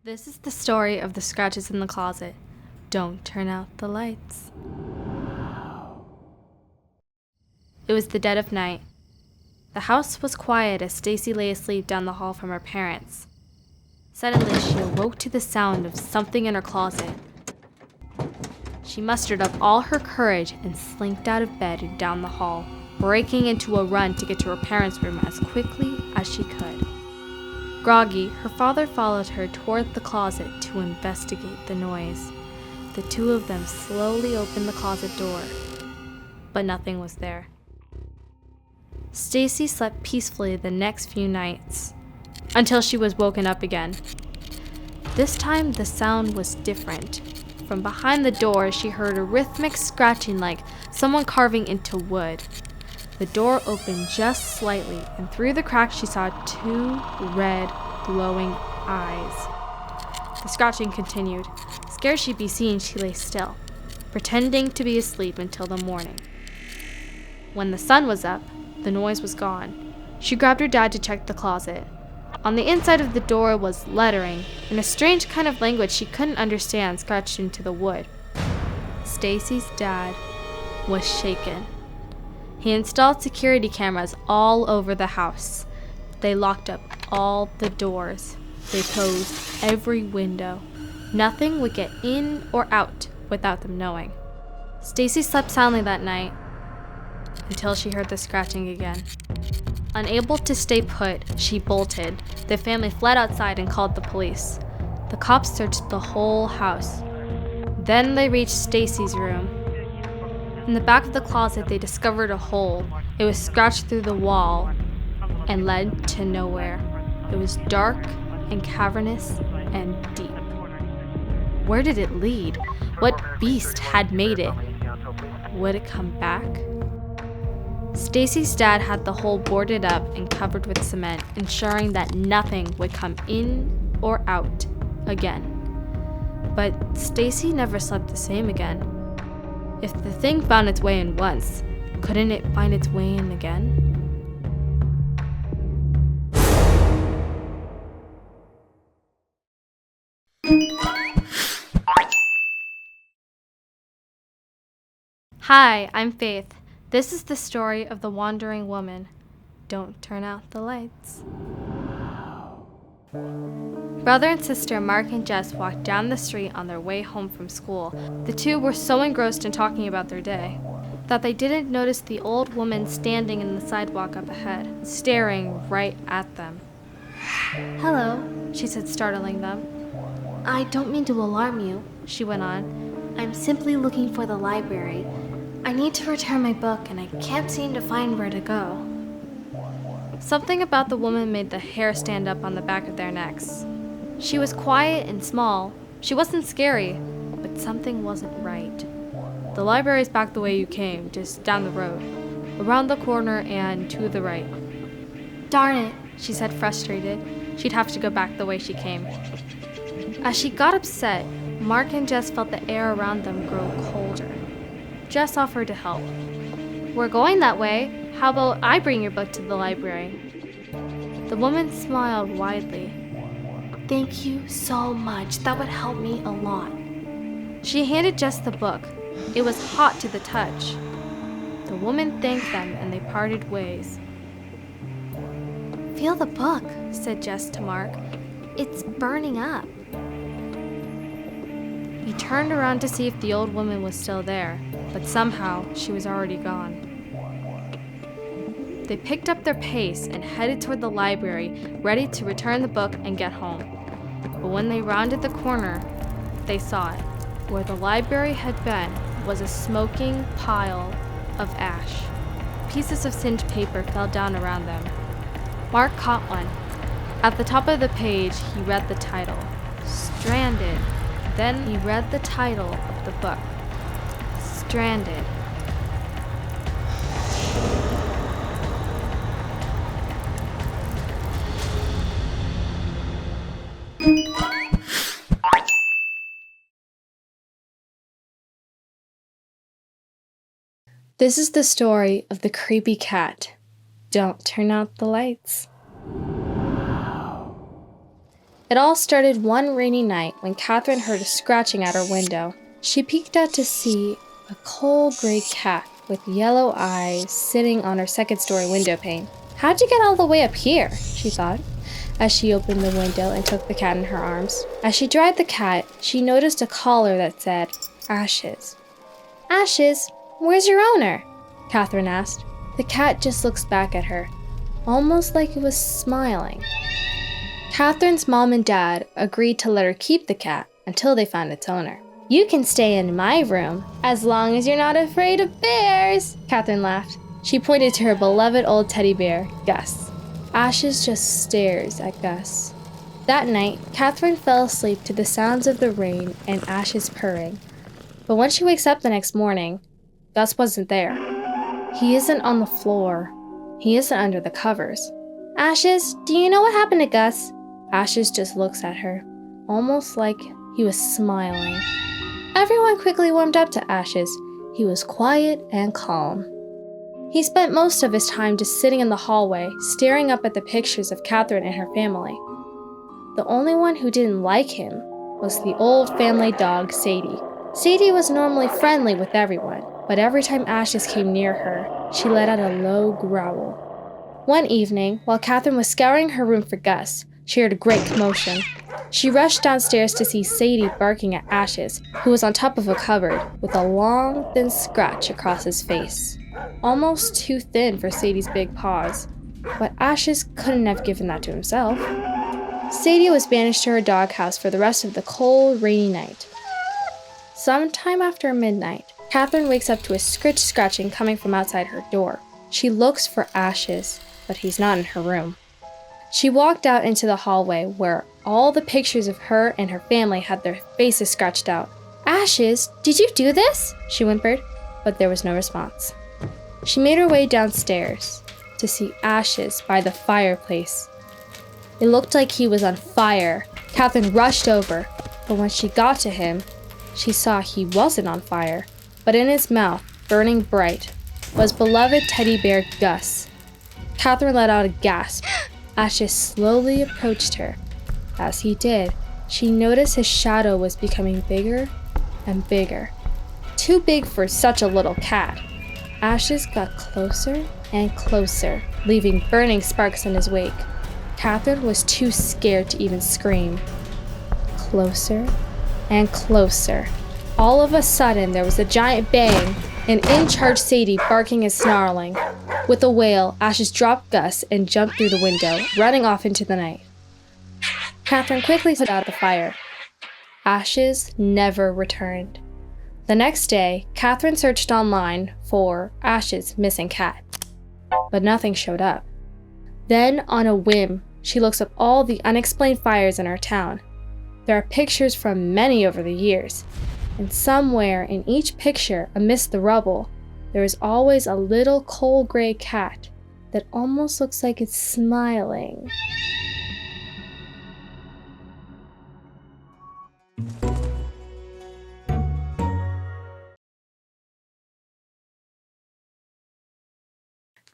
This is the story of the scratches in the closet. Don't turn out the lights. It was the dead of night. The house was quiet as Stacy lay asleep down the hall from her parents. Suddenly, she awoke to the sound of something in her closet. She mustered up all her courage and slinked out of bed and down the hall, breaking into a run to get to her parents' room as quickly as she could. Groggy, her father followed her toward the closet to investigate the noise. The two of them slowly opened the closet door, but nothing was there. Stacy slept peacefully the next few nights, until she was woken up again. This time the sound was different. From behind the door, she heard a rhythmic scratching like someone carving into wood. The door opened just slightly, and through the crack she saw two red, glowing eyes. The scratching continued. Scared she'd be seen, she lay still, pretending to be asleep until the morning. When the sun was up, the noise was gone. She grabbed her dad to check the closet. On the inside of the door was lettering, in a strange kind of language she couldn't understand, scratched into the wood. Stacy's dad was shaken. He installed security cameras all over the house. They locked up all the doors. They closed every window. Nothing would get in or out without them knowing. Stacy slept soundly that night until she heard the scratching again. Unable to stay put, she bolted. The family fled outside and called the police. The cops searched the whole house. Then they reached Stacy's room. In the back of the closet, they discovered a hole. It was scratched through the wall and led to nowhere. It was dark and cavernous and deep. Where did it lead? What beast had made it? Would it come back? Stacy's dad had the hole boarded up and covered with cement, ensuring that nothing would come in or out again. But Stacy never slept the same again. If the thing found its way in once, couldn't it find its way in again? Hi, I'm Faith. This is the story of the wandering woman. Don't turn out the lights. Brother and sister Marc and Jess walked down the street on their way home from school. The two were so engrossed in talking about their day that they didn't notice the old woman standing in the sidewalk up ahead, staring right at them. "Hello," she said, startling them. "I don't mean to alarm you," she went on. "I'm simply looking for the library. I need to return my book and I can't seem to find where to go." Something about the woman made the hair stand up on the back of their necks. She was quiet and small. She wasn't scary, but something wasn't right. "The library's back the way you came, just down the road, around the corner and to the right." "Darn it," she said, frustrated. She'd have to go back the way she came. As she got upset, Marc and Jess felt the air around them grow colder. Jess offered to help. "We're going that way. How about I bring your book to the library?" The woman smiled widely. "Thank you so much. That would help me a lot." She handed Jess the book. It was hot to the touch. The woman thanked them and they parted ways. "Feel the book," said Jess to Marc. "It's burning up." He turned around to see if the old woman was still there, but somehow she was already gone. They picked up their pace and headed toward the library, ready to return the book and get home. But when they rounded the corner, they saw it. Where the library had been was a smoking pile of ash. Pieces of singed paper fell down around them. Marc caught one. At the top of the page, he read the title, "Stranded." Then he read the title of the book, "Stranded." This is the story of the creepy cat. Don't turn out the lights. It all started one rainy night when Katherine heard a scratching at her window. She peeked out to see a cold gray cat with yellow eyes sitting on her second-story window pane. "How'd you get all the way up here?" she thought, as she opened the window and took the cat in her arms. As she dried the cat, she noticed a collar that said, "Ashes." "Ashes? Where's your owner?" Katherine asked. The cat just looks back at her, almost like it was smiling. Katherine's mom and dad agreed to let her keep the cat until they found its owner. "You can stay in my room, as long as you're not afraid of bears," Katherine laughed. She pointed to her beloved old teddy bear, Gus. Ashes just stares at Gus. That night, Katherine fell asleep to the sounds of the rain and Ashes purring. But when she wakes up the next morning, Gus wasn't there. He isn't on the floor. He isn't under the covers. "Ashes, do you know what happened to Gus?" Ashes just looks at her, almost like he was smiling. Everyone quickly warmed up to Ashes. He was quiet and calm. He spent most of his time just sitting in the hallway, staring up at the pictures of Katherine and her family. The only one who didn't like him was the old family dog, Sadie. Sadie was normally friendly with everyone, but every time Ashes came near her, she let out a low growl. One evening, while Katherine was scouring her room for Gus, she heard a great commotion. She rushed downstairs to see Sadie barking at Ashes, who was on top of a cupboard with a long, thin scratch across his face. Almost too thin for Sadie's big paws, but Ashes couldn't have given that to himself. Sadie was banished to her doghouse for the rest of the cold, rainy night. Sometime after midnight, Katherine wakes up to a scratching coming from outside her door. She looks for Ashes, but he's not in her room. She walked out into the hallway where all the pictures of her and her family had their faces scratched out. "Ashes, did you do this?" she whimpered, but there was no response. She made her way downstairs to see Ashes by the fireplace. It looked like he was on fire. Katherine rushed over, but when she got to him, she saw he wasn't on fire, but in his mouth, burning bright, was beloved teddy bear Gus. Katherine let out a gasp. Ashes slowly approached her. As he did, she noticed his shadow was becoming bigger and bigger. Too big for such a little cat. Ashes got closer and closer, leaving burning sparks in his wake. Katherine was too scared to even scream. Closer and closer. All of a sudden, there was a giant bang, and in charged Sadie, barking and snarling. With a wail, Ashes dropped Gus and jumped through the window, running off into the night. Katherine quickly put out the fire. Ashes never returned. The next day, Katherine searched online for Ashes' missing cat, but nothing showed up. Then, on a whim, she looks up all the unexplained fires in her town. There are pictures from many over the years, and somewhere in each picture, amidst the rubble, there is always a little cold gray cat that almost looks like it's smiling.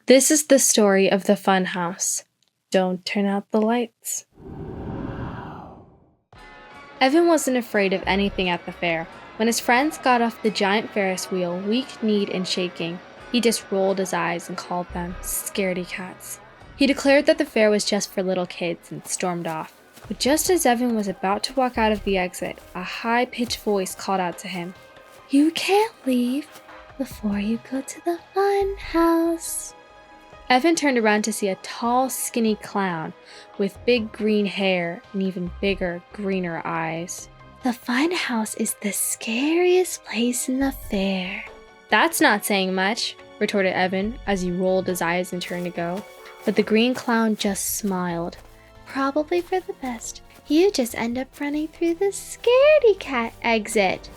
This is the story of the fun house. Don't turn out the lights. Evan wasn't afraid of anything at the fair. When his friends got off the giant Ferris wheel, weak-kneed and shaking, he just rolled his eyes and called them scaredy cats. He declared that the fair was just for little kids and stormed off. But just as Evan was about to walk out of the exit, a high-pitched voice called out to him, "You can't leave before you go to the fun house." Evan turned around to see a tall, skinny clown with big green hair and even bigger, greener eyes. "The fun house is the scariest place in the fair." "That's not saying much," retorted Evan as he rolled his eyes and turned to go. But the green clown just smiled. "Probably for the best. You just end up running through the scaredy cat exit."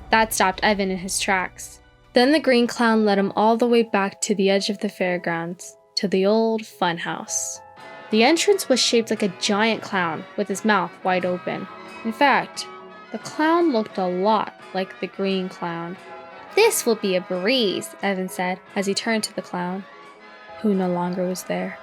That stopped Evan in his tracks. Then the green clown led him all the way back to the edge of the fairgrounds, to the old fun house. The entrance was shaped like a giant clown with his mouth wide open. In fact, the clown looked a lot like the green clown. "This will be a breeze," Evan said as he turned to the clown, who no longer was there.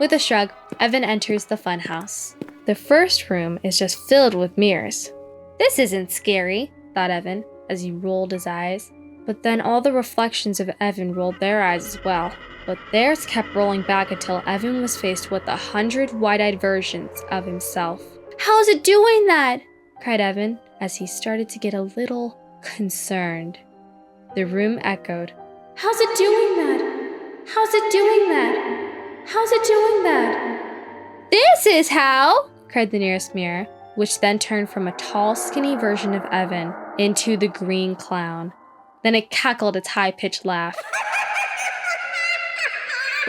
With a shrug, Evan enters the fun house. The first room is just filled with mirrors. This isn't scary, thought Evan as he rolled his eyes. But then all the reflections of Evan rolled their eyes as well. But theirs kept rolling back until Evan was faced with 100 wide-eyed versions of himself. "How's it doing that?" cried Evan as he started to get a little concerned. The room echoed. "How's it doing that? How's it doing that? How's it doing that?" "This is how!" cried the nearest mirror, which then turned from a tall, skinny version of Evan into the green clown. Then it cackled its high-pitched laugh.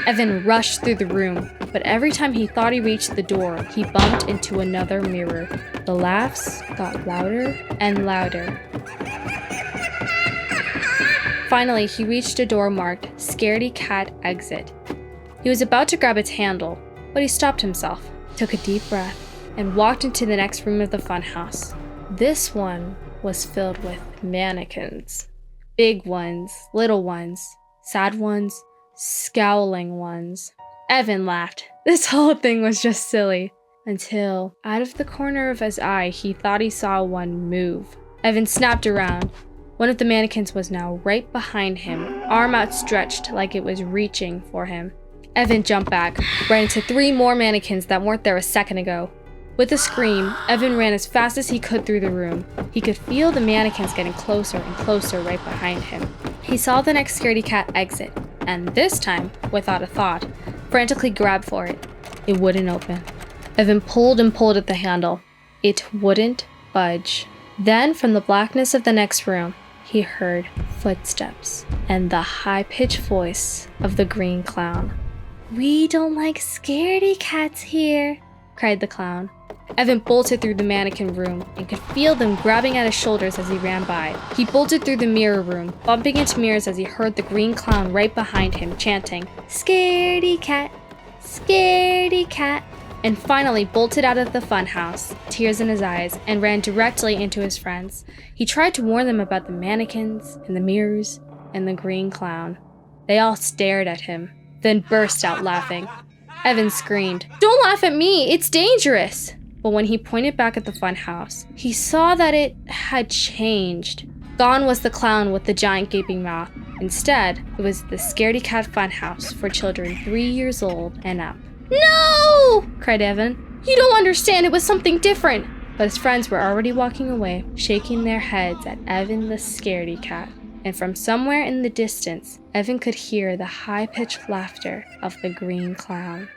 Evan rushed through the room, but every time he thought he reached the door, he bumped into another mirror. The laughs got louder and louder. Finally, he reached a door marked Scaredy Cat Exit. He was about to grab its handle, but he stopped himself, took a deep breath, and walked into the next room of the funhouse. This one was filled with mannequins. Big ones, little ones, sad ones, scowling ones. Evan laughed. This whole thing was just silly. Until, out of the corner of his eye, he thought he saw one move. Evan snapped around. One of the mannequins was now right behind him, arm outstretched like it was reaching for him. Evan jumped back, ran into 3 more mannequins that weren't there a second ago. With a scream, Evan ran as fast as he could through the room. He could feel the mannequins getting closer and closer right behind him. He saw the next Scaredy Cat exit, and this time, without a thought, frantically grabbed for it. It wouldn't open. Evan pulled and pulled at the handle. It wouldn't budge. Then, from the blackness of the next room, he heard footsteps and the high-pitched voice of the green clown. "We don't like scaredy cats here," cried the clown. Evan bolted through the mannequin room and could feel them grabbing at his shoulders as he ran by. He bolted through the mirror room, bumping into mirrors as he heard the green clown right behind him chanting, "Scaredy cat, scaredy cat," and finally bolted out of the funhouse, tears in his eyes, and ran directly into his friends. He tried to warn them about the mannequins and the mirrors and the green clown. They all stared at him, then burst out laughing. Evan screamed, "Don't laugh at me, it's dangerous!" But when he pointed back at the funhouse, he saw that it had changed. Gone was the clown with the giant gaping mouth. Instead, it was the Scaredy Cat Funhouse for children 3 years old and up. "No!" cried Evan. "You don't understand, it was something different!" But his friends were already walking away, shaking their heads at Evan the Scaredy Cat. And from somewhere in the distance, Evan could hear the high-pitched laughter of the green clown.